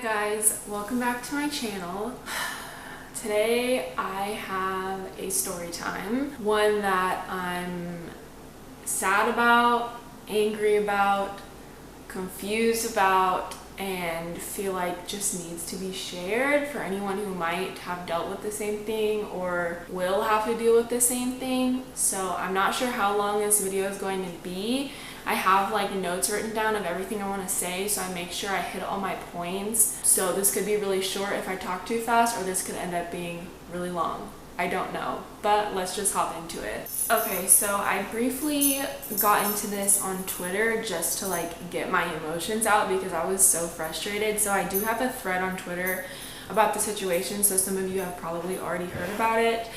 guys, welcome back to my channel. Today I have a story time, one that I'm sad about, angry about, confused about, and feel like just needs to be shared for anyone who might have dealt with the same thing or will have to deal with the same thing. So I'm not sure how long this video is going to be. I have like notes written down of everything I want to say, so I make sure I hit all my points. So this could be really short if I talk too fast, or this could end up being really long. I don't know, but let's just hop into it. Okay, so I briefly got into this on Twitter just to like get my emotions out because I was so frustrated. So I do have a thread on Twitter about the situation, so some of you have probably already heard about it.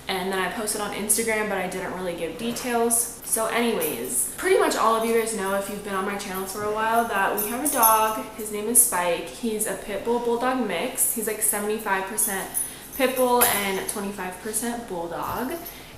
And then I posted on Instagram, but I didn't really give details. So anyways, pretty much all of you guys know, if you've been on my channel for a while, that we have a dog. His name is Spike. He's a pit bull bulldog mix. He's like 75% pit bull and 25% bulldog.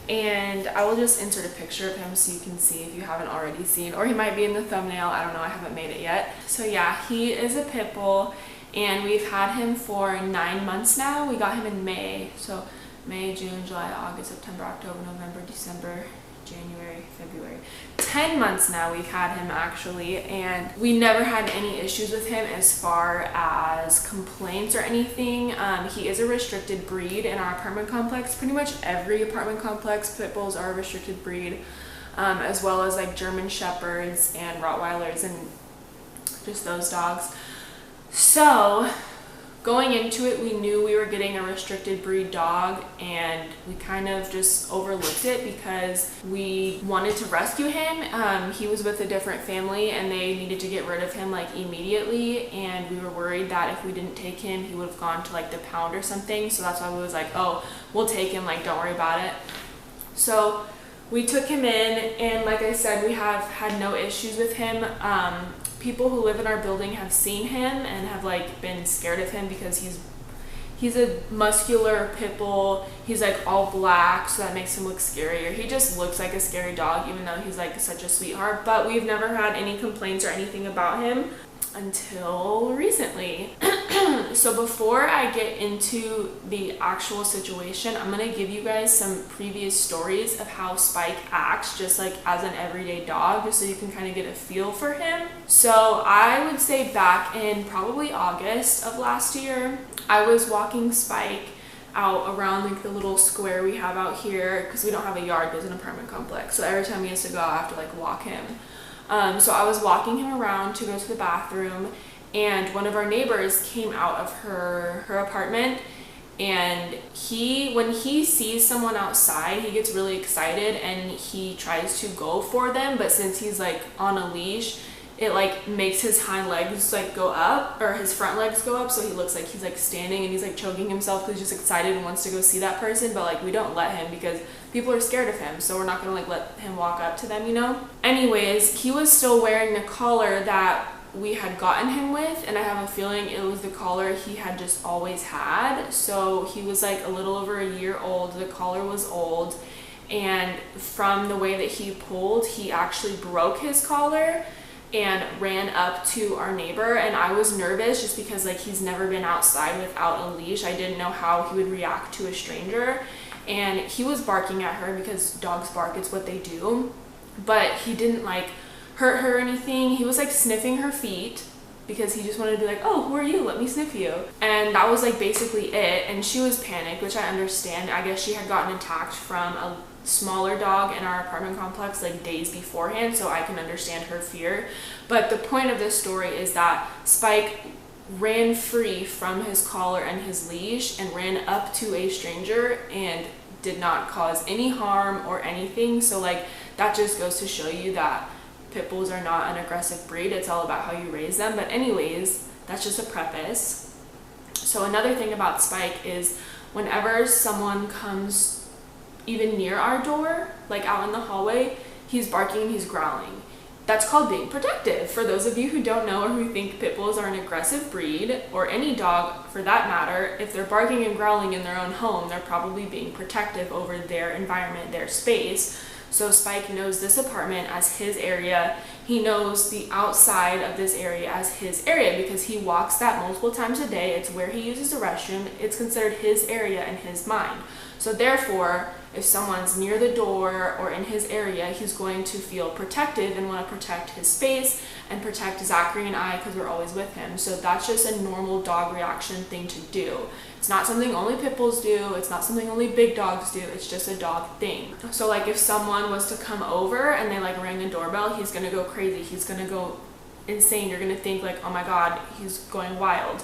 And I will just insert a picture of him so you can see if you haven't already seen, or he might be in the thumbnail. I don't know, I haven't made it yet. So yeah, he is a pit bull and we've had him for 9 months now. We got him in May. So May, June, July, August, September, October, November, December, January, February. 10 months now we've had him actually, and we never had any issues with him as far as complaints or anything. He is a restricted breed in our apartment complex. Pretty much every apartment complex, pit bulls are a restricted breed, as well as like German Shepherds and Rottweilers and just those dogs. So going into it, we knew we were getting a restricted breed dog, and we kind of just overlooked it because we wanted to rescue him. He was with a different family and they needed to get rid of him like immediately, and we were worried that if we didn't take him, he would have gone to like the pound or something. So that's why we was like, oh, we'll take him, like don't worry about it. So we took him in, and like I said, we have had no issues with him. People who live in our building have seen him and have like been scared of him because he's a muscular pit bull. He's like all black, so that makes him look scarier. He just looks like a scary dog, even though he's like such a sweetheart. But we've never had any complaints or anything about him until recently. So before I get into the actual situation, I'm gonna give you guys some previous stories of how Spike acts just like as an everyday dog, just so you can kind of get a feel for him. So I would say back in probably August of last year, I was walking Spike out around like the little square we have out here, because we don't have a yard, there's an apartment complex. So every time he has to go, I have to like walk him. So I was walking him around to go to the bathroom, and one of our neighbors came out of her apartment, and when he sees someone outside, he gets really excited and he tries to go for them, but since he's like on a leash, it like makes his hind legs like go up, or his front legs go up, so he looks like he's like standing and he's like choking himself because he's just excited and wants to go see that person. But like we don't let him because people are scared of him, so we're not gonna like let him walk up to them, you know. Anyways, he was still wearing the collar that we had gotten him with, and I have a feeling it was the collar he had just always had. So he was like a little over a year old. The collar was old, and from the way that he pulled, he actually broke his collar and ran up to our neighbor. And I was nervous just because like he's never been outside without a leash. I didn't know how he would react to a stranger, and he was barking at her because dogs bark, it's what they do, but he didn't like hurt her or anything. He was like sniffing her feet because he just wanted to be like, oh, who are you? Let me sniff you. And that was like basically it. And she was panicked, which I understand. I guess she had gotten attacked from a smaller dog in our apartment complex like days beforehand, so I can understand her fear. But the point of this story is that Spike ran free from his collar and his leash and ran up to a stranger and did not cause any harm or anything. So like that just goes to show you that pit bulls are not an aggressive breed. It's all about how you raise them. But anyways, that's just a preface. So another thing about Spike is whenever someone comes even near our door, like out in the hallway, he's barking and he's growling. That's called being protective. For those of you who don't know or who think pit bulls are an aggressive breed, or any dog for that matter, if they're barking and growling in their own home, they're probably being protective over their environment, their space. So Spike knows this apartment as his area. He knows the outside of this area as his area because he walks that multiple times a day. It's where he uses the restroom. It's considered his area in his mind. So therefore, if someone's near the door or in his area, he's going to feel protective and want to protect his space and protect Zachary and I because we're always with him. So that's just a normal dog reaction thing to do. It's not something only pit bulls do. It's not something only big dogs do. It's just a dog thing. So like if someone was to come over and they like rang the doorbell, he's going to go crazy. He's going to go insane. You're going to think like, oh my God, he's going wild.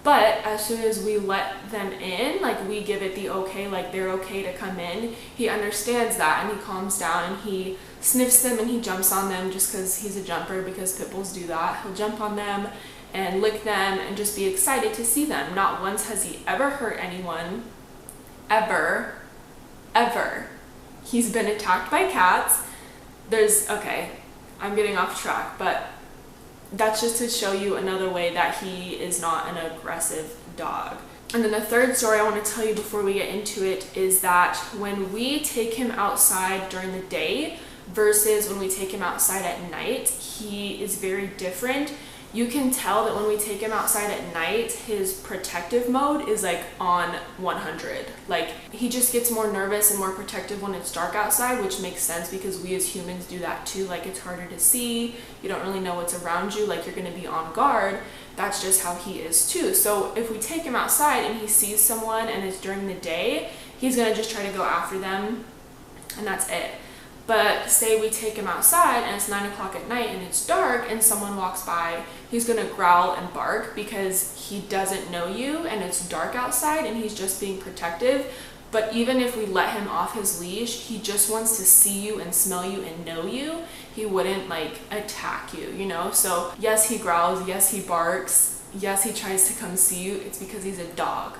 But as soon as we let them in, like we give it the okay, like they're okay to come in, he understands that and he calms down and he sniffs them and he jumps on them just because he's a jumper, because pit bulls do that. He'll jump on them and lick them and just be excited to see them. Not once has he ever hurt anyone, ever. He's been attacked by cats. Okay, I'm getting off track, but that's just to show you another way that he is not an aggressive dog. And then the third story I want to tell you before we get into it is that when we take him outside during the day versus when we take him outside at night, he is very different. You can tell that when we take him outside at night, his protective mode is like on 100. Like he just gets more nervous and more protective when it's dark outside, which makes sense because we as humans do that too. Like it's harder to see, you don't really know what's around you, like you're gonna be on guard. That's just how he is too. So if we take him outside and he sees someone and it's during the day, he's gonna just try to go after them and that's it. But say we take him outside and it's 9 o'clock at night and it's dark and someone walks by, he's gonna growl and bark because he doesn't know you and it's dark outside and he's just being protective. But even if we let him off his leash, he just wants to see you and smell you and know you. He wouldn't like attack you, you know? So yes, he growls, yes, he barks, yes, he tries to come see you. It's because he's a dog.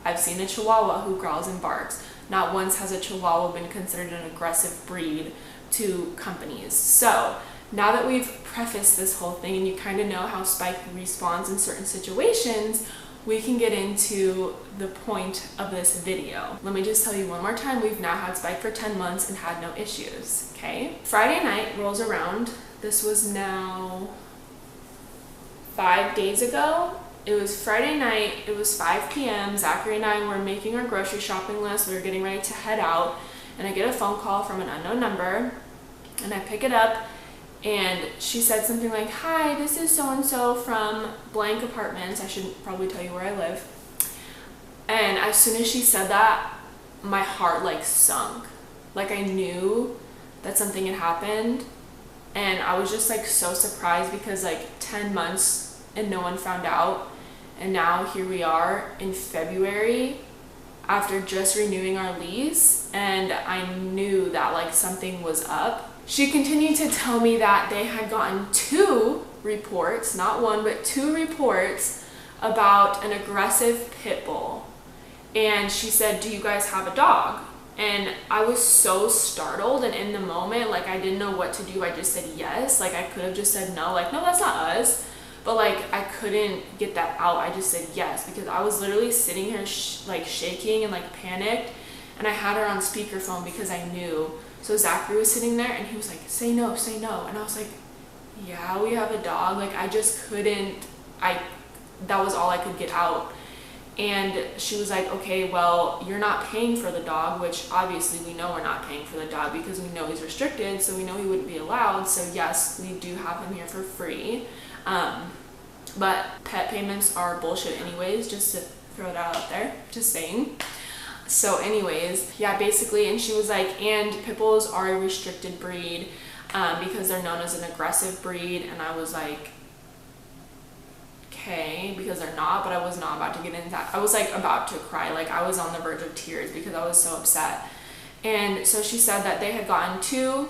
I've seen a Chihuahua who growls and barks. Not once has a Chihuahua been considered an aggressive breed to companies. So now that we've prefaced this whole thing and you kind of know how Spike responds in certain situations, we can get into the point of this video. Let me just tell you one more time, we've now had Spike for 10 months and had no issues, okay? Friday night rolls around. This was now 5 days ago. It was Friday night, it was 5 p.m. Zachary and I were making our grocery shopping list. We were getting ready to head out and I get a phone call from an unknown number and I pick it up and she said something like, "Hi, this is so-and-so from blank apartments." I should probably tell you where I live. And as soon as she said that, my heart like sunk. Like I knew that something had happened and I was just like so surprised because like 10 months and no one found out. And now here we are in February after just renewing our lease and I knew that like something was up. She continued to tell me that they had gotten 2 reports, not 1, but 2 reports about an aggressive pit bull. And she said, "Do you guys have a dog?" And I was so startled and in the moment, like I didn't know what to do. I just said yes. Like I could have just said no, like, "No, that's not us." But like I couldn't get that out. I just said yes because I was literally sitting here like shaking and like panicked and I had her on speakerphone because I knew. So Zachary was sitting there and he was like, say no. And I was like, yeah, we have a dog. Like I just couldn't, that was all I could get out. And she was like, okay, well, you're not paying for the dog, which obviously we know we're not paying for the dog because we know he's restricted. So we know he wouldn't be allowed. So yes, we do have him here for free. But pet payments are bullshit anyways, just to throw that out there, just saying. So anyways, yeah, basically, and she was like, and pit bulls are a restricted breed because they're known as an aggressive breed. And I was like, okay, because they're not, but I was not about to get into that. I was like about to cry, like I was on the verge of tears because I was so upset. And so she said that they had gotten two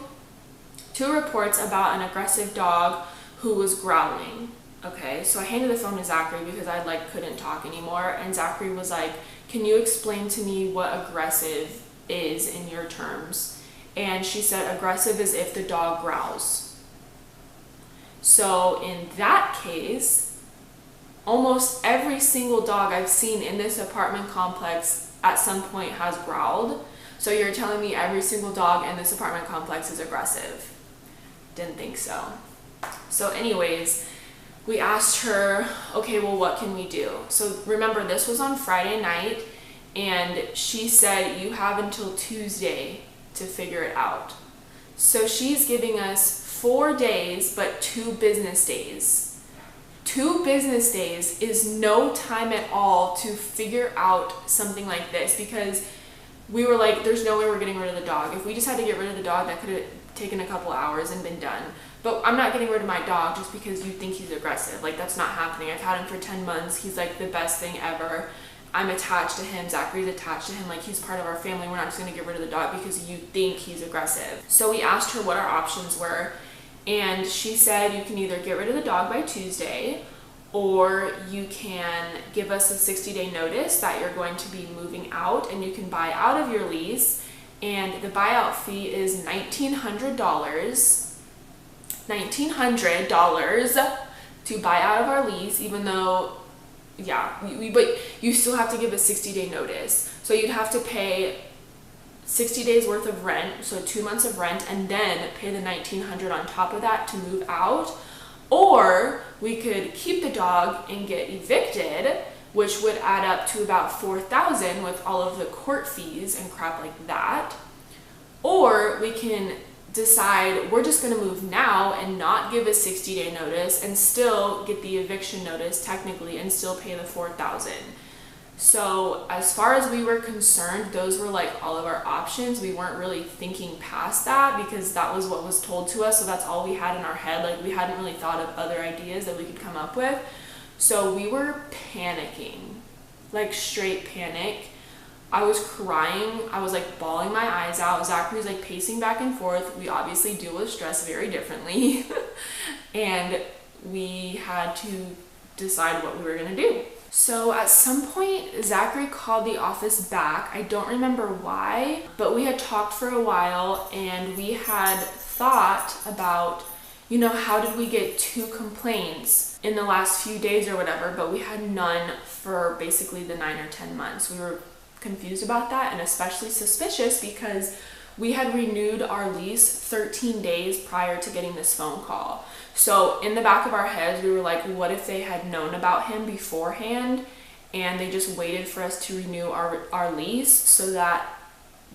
reports about an aggressive dog who was growling. Okay, so I handed the phone to Zachary because I like couldn't talk anymore, and Zachary was like, "Can you explain to me what aggressive is in your terms?" And she said aggressive is if the dog growls. So in that case, almost every single dog I've seen in this apartment complex at some point has growled. So you're telling me every single dog in this apartment complex is aggressive? Didn't think so. So anyways, we asked her, okay, well, what can we do? So remember, this was on Friday night, and she said you have until Tuesday to figure it out. So she's giving us 4 days, but 2 business days. 2 business days is no time at all to figure out something like this, because we were like, there's no way we're getting rid of the dog. If we just had to get rid of the dog, that could have taken a couple hours and been done. But I'm not getting rid of my dog just because you think he's aggressive. Like, that's not happening. I've had him for 10 months. He's like the best thing ever. I'm attached to him. Zachary's attached to him. Like, he's part of our family. We're not just going to get rid of the dog because you think he's aggressive. So we asked her what our options were, and she said you can either get rid of the dog by Tuesday, or you can give us a 60-day notice that you're going to be moving out, and you can buy out of your lease, and the buyout fee is $1,900 to buy out of our lease, even though, yeah, but you still have to give a 60-day notice. So you'd have to pay 60 days worth of rent, so 2 months of rent, and then pay the $1,900 on top of that to move out. Or we could keep the dog and get evicted, which would add up to about $4,000 with all of the court fees and crap like that. Or we can decide we're just going to move now and not give a 60-day notice and still get the eviction notice technically and still pay the $4,000. So as far as we were concerned, those were like all of our options. We weren't really thinking past that because that was what was told to us. So that's all we had in our head. Like, we hadn't really thought of other ideas that we could come up with. So we were panicking, like straight panic. I was crying. I was like bawling my eyes out. Zachary's like pacing back and forth. We obviously deal with stress very differently. And we had to decide what we were going to do. So at some point, Zachary called the office back. I don't remember why, but we had talked for a while, and we had thought about, you know, how did we get 2 complaints in the last few days or whatever, but we had none for basically the 9 or 10 months. We were confused about that, and especially suspicious because we had renewed our lease 13 days prior to getting this phone call. So in the back of our heads, we were like, what if they had known about him beforehand and they just waited for us to renew our lease so that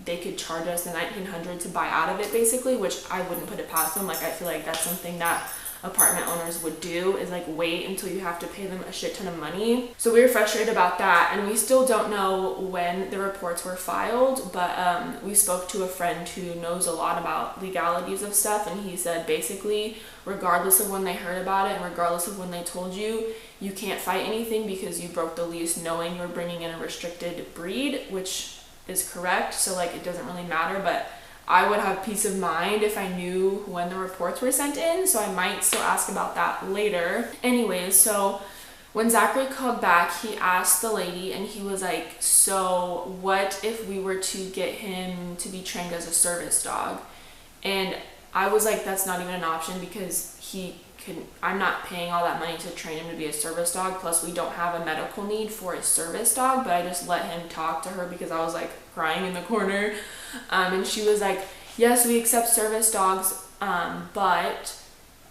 they could charge us the $1,900 to buy out of it, basically, which I wouldn't put it past them. Like, I feel like that's something that apartment owners would do, is like wait until you have to pay them a shit ton of money. So we were frustrated about that, and we still don't know when the reports were filed, but we spoke to a friend who knows a lot about legalities of stuff, and he said basically regardless of when they heard about it and regardless of when they told you, you can't fight anything because you broke the lease knowing you're bringing in a restricted breed, which is correct. So like, it doesn't really matter, but I would have peace of mind if I knew when the reports were sent in, so I might still ask about that later. Anyways, so when Zachary called back, he asked the lady, and he was like, so what if we were to get him to be trained as a service dog? And I was like, that's not even an option because I'm not paying all that money to train him to be a service dog, plus we don't have a medical need for a service dog. But I just let him talk to her because I was like crying in the corner, and she was like, yes, we accept service dogs, but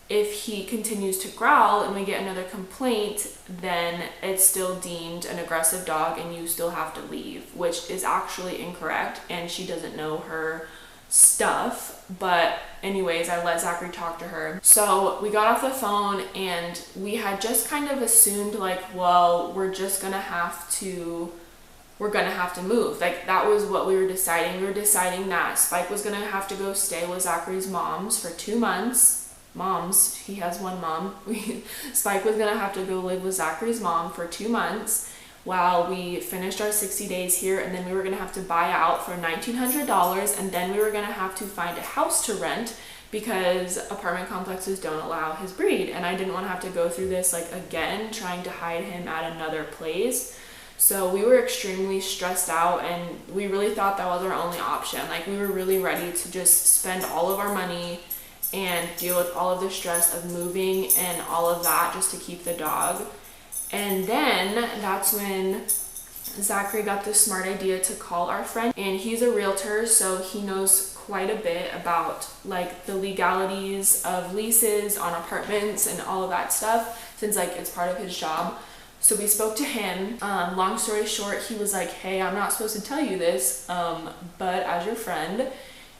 if he continues to growl and we get another complaint, then it's still deemed an aggressive dog and you still have to leave, which is actually incorrect, and she doesn't know her stuff. But anyways, I let Zachary talk to her. So we got off the phone, and we had just kind of assumed like, well, we're gonna have to move. Like, that was what we were deciding. We were deciding that Spike was gonna have to go stay with Zachary's moms for 2 months. Moms, he has one mom. Spike was gonna have to go live with Zachary's mom for 2 months while we finished our 60 days here, and then we were gonna have to buy out for $1,900, and then we were gonna have to find a house to rent because apartment complexes don't allow his breed, and I didn't want to have to go through this like again, trying to hide him at another place. So we were extremely stressed out, and we really thought that was our only option. Like, we were really ready to just spend all of our money and deal with all of the stress of moving and all of that just to keep the dog. And then that's when Zachary got the smart idea to call our friend, and he's a realtor, so he knows quite a bit about like the legalities of leases on apartments and all of that stuff, since like it's part of his job. So we spoke to him. Long story short, he was like, hey, I'm not supposed to tell you this, but as your friend,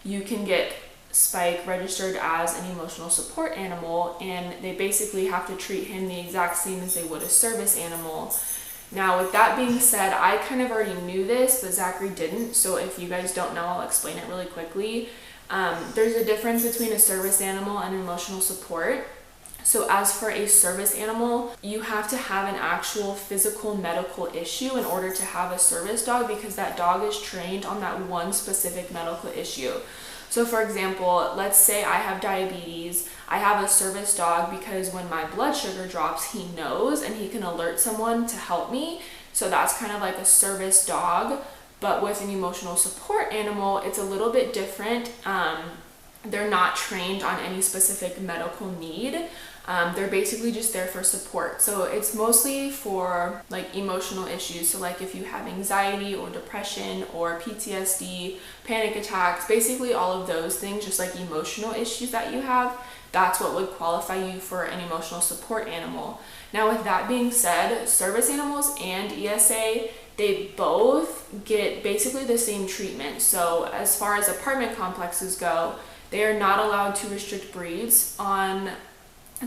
you can get Spike registered as an emotional support animal, and they basically have to treat him the exact same as they would a service animal. Now, with that being said, I kind of already knew this, but Zachary didn't. So if you guys don't know, I'll explain it really quickly. There's a difference between a service animal and emotional support. So as for a service animal, you have to have an actual physical medical issue in order to have a service dog, because that dog is trained on that one specific medical issue. So for example, let's say I have diabetes. I have a service dog because when my blood sugar drops, he knows and he can alert someone to help me. So that's kind of like a service dog. But with an emotional support animal, it's a little bit different. They're not trained on any specific medical need. They're basically just there for support. So it's mostly for like emotional issues. So like if you have anxiety or depression or PTSD, panic attacks, basically all of those things, just like emotional issues that you have, that's what would qualify you for an emotional support animal. Now, with that being said, service animals and ESA, they both get basically the same treatment. So as far as apartment complexes go, they are not allowed to restrict breeds on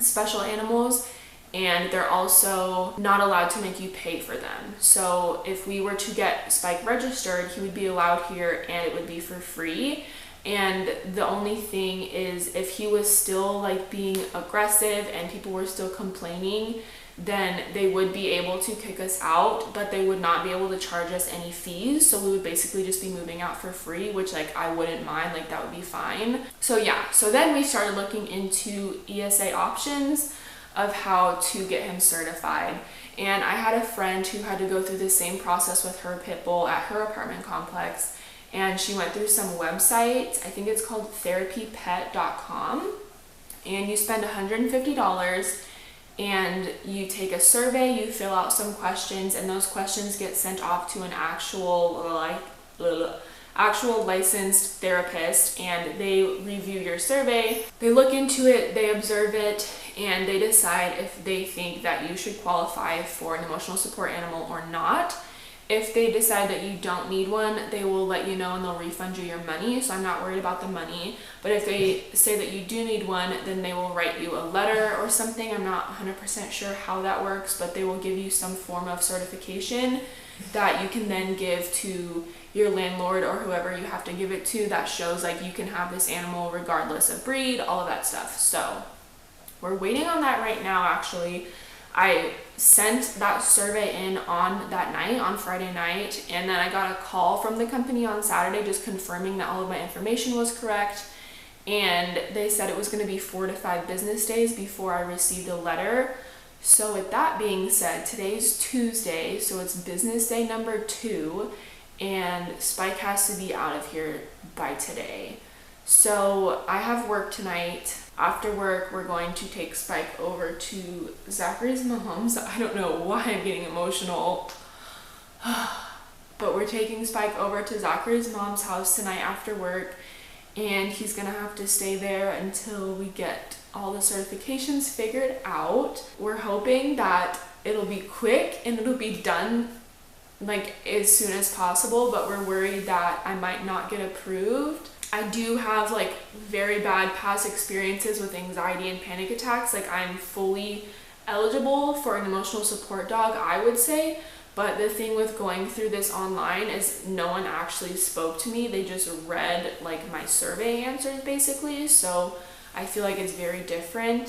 special animals, and they're also not allowed to make you pay for them. So if we were to get Spike registered, he would be allowed here and it would be for free. And the only thing is, if he was still like being aggressive and people were still complaining, then they would be able to kick us out, but they would not be able to charge us any fees. So we would basically just be moving out for free, which like I wouldn't mind, like that would be fine. So yeah, so then we started looking into ESA options of how to get him certified. And I had a friend who had to go through the same process with her pit bull at her apartment complex. And she went through some websites. I think it's called therapypet.com. And you spend $150 and you take a survey, you fill out some questions, and those questions get sent off to an actual licensed therapist, and they review your survey. They look into it, they observe it, and they decide if they think that you should qualify for an emotional support animal or not. If they decide that you don't need one, they will let you know and they'll refund you your money. So I'm not worried about the money. But if they say that you do need one, then they will write you a letter or something. I'm not 100% sure how that works, but they will give you some form of certification that you can then give to your landlord or whoever you have to give it to, that shows like you can have this animal regardless of breed, all of that stuff. So we're waiting on that right now, actually. I sent that survey in on that night, on Friday night, and then I got a call from the company on Saturday just confirming that all of my information was correct. And they said it was going to be 4 to 5 business days before I received a letter. So with that being said, today's Tuesday, so it's business day number 2, and Spike has to be out of here by today. So I have work tonight. After work, we're going to take Spike over to Zachary's mom's. I don't know why I'm getting emotional. But we're taking Spike over to Zachary's mom's house tonight after work. And he's gonna have to stay there until we get all the certifications figured out. We're hoping that it'll be quick and it'll be done like as soon as possible, but we're worried that I might not get approved. I do have like very bad past experiences with anxiety and panic attacks. Like I'm fully eligible for an emotional support dog, I would say. But the thing with going through this online is no one actually spoke to me. They just read like my survey answers basically. So I feel like it's very different.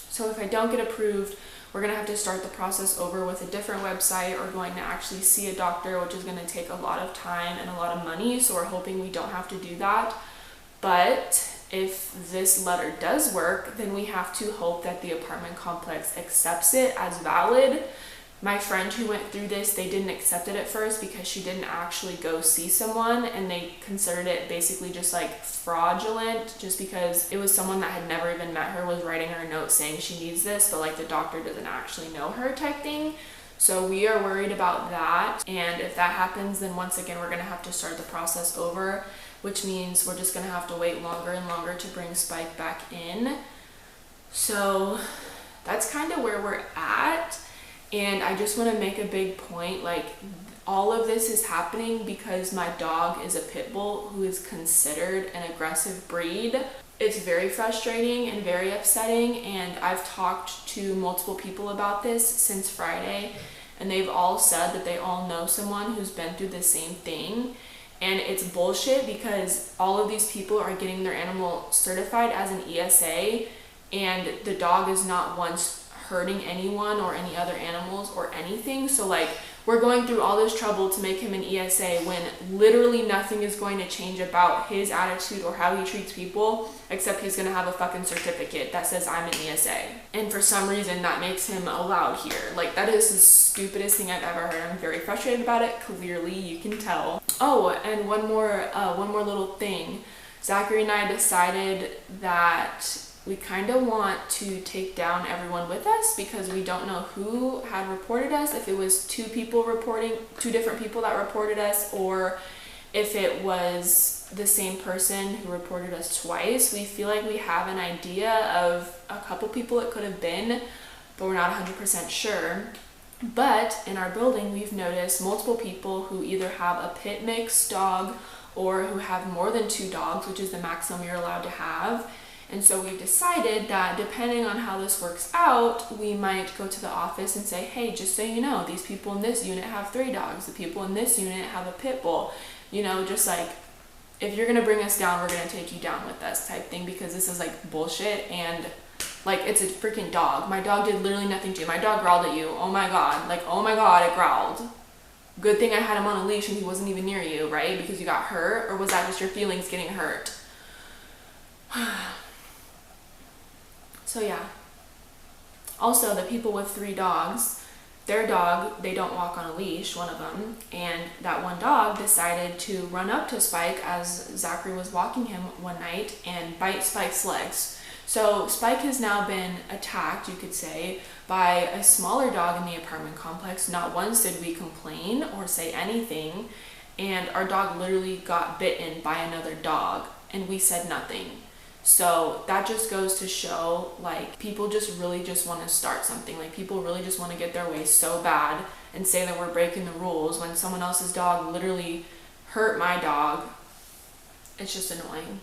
So if I don't get approved, we're gonna have to start the process over with a different website, or going to actually see a doctor, which is gonna take a lot of time and a lot of money. So we're hoping we don't have to do that. But if this letter does work, then we have to hope that the apartment complex accepts it as valid. My friend who went through this, they didn't accept it at first because she didn't actually go see someone, and they considered it basically just like fraudulent, just because it was someone that had never even met her was writing her a note saying she needs this, but like the doctor doesn't actually know her type thing. So we are worried about that. And if that happens, then once again, we're gonna have to start the process over, which means we're just gonna have to wait longer and longer to bring Spike back in. So that's kind of where we're at. And I just want to make a big point, like, all of this is happening because my dog is a pit bull who is considered an aggressive breed. It's very frustrating and very upsetting, and I've talked to multiple people about this since Friday, and they've all said that they all know someone who's been through the same thing. And it's bullshit because all of these people are getting their animal certified as an ESA, and the dog is not once hurting anyone or any other animals or anything. So like, we're going through all this trouble to make him an ESA when literally nothing is going to change about his attitude or how he treats people, except he's gonna have a fucking certificate that says I'm an ESA. And for some reason that makes him allowed here. Like, that is the stupidest thing I've ever heard. I'm very frustrated about it. Clearly you can tell. Oh, and one more little thing. Zachary and I decided that we kind of want to take down everyone with us because we don't know who had reported us, if it was two different people that reported us, or if it was the same person who reported us twice. We feel like we have an idea of a couple people it could have been, but we're not 100% sure. But in our building, we've noticed multiple people who either have a pit mix dog or who have more than 2 dogs, which is the maximum you're allowed to have. And so we've decided that depending on how this works out, we might go to the office and say, hey, just so you know, these people in this unit have 3 dogs. The people in this unit have a pit bull. You know, just like, if you're going to bring us down, we're going to take you down with us type thing, because this is like bullshit. And like, it's a freaking dog. My dog did literally nothing to you. My dog growled at you. Oh my God. Like, oh my God, it growled. Good thing I had him on a leash and he wasn't even near you, right? Because you got hurt? Or was that just your feelings getting hurt? So yeah. Also, the people with 3 dogs, their dog, they don't walk on a leash, one of them, and that one dog decided to run up to Spike as Zachary was walking him one night and bite Spike's legs. So Spike has now been attacked, you could say, by a smaller dog in the apartment complex. Not once did we complain or say anything, and our dog literally got bitten by another dog, and we said nothing. So that just goes to show, like, people just really just want to start something. Like, people really just want to get their way so bad and say that we're breaking the rules when someone else's dog literally hurt my dog. It's just annoying.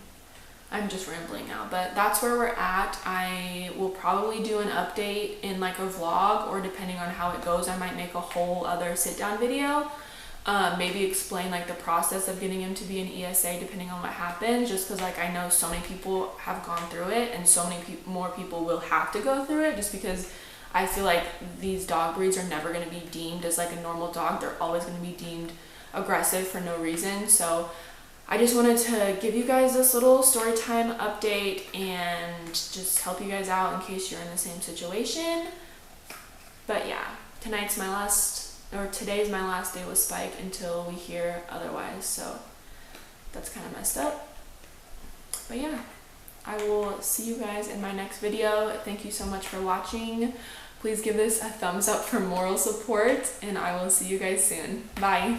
I'm just rambling now, but that's where we're at. I will probably do an update in like a vlog, or depending on how it goes, I might make a whole other sit down video. Maybe explain like the process of getting him to be an ESA depending on what happens, just because like I know so many people have gone through it, and so many more people will have to go through it, just because I feel like these dog breeds are never going to be deemed as like a normal dog. They're always going to be deemed aggressive for no reason. So I just wanted to give you guys this little story time update and just help you guys out in case you're in the same situation. But yeah, today's my last day with Spike until we hear otherwise, so that's kind of messed up. But yeah, I will see you guys in my next video. Thank you so much for watching. Please give this a thumbs up for moral support, and I will see you guys soon. Bye.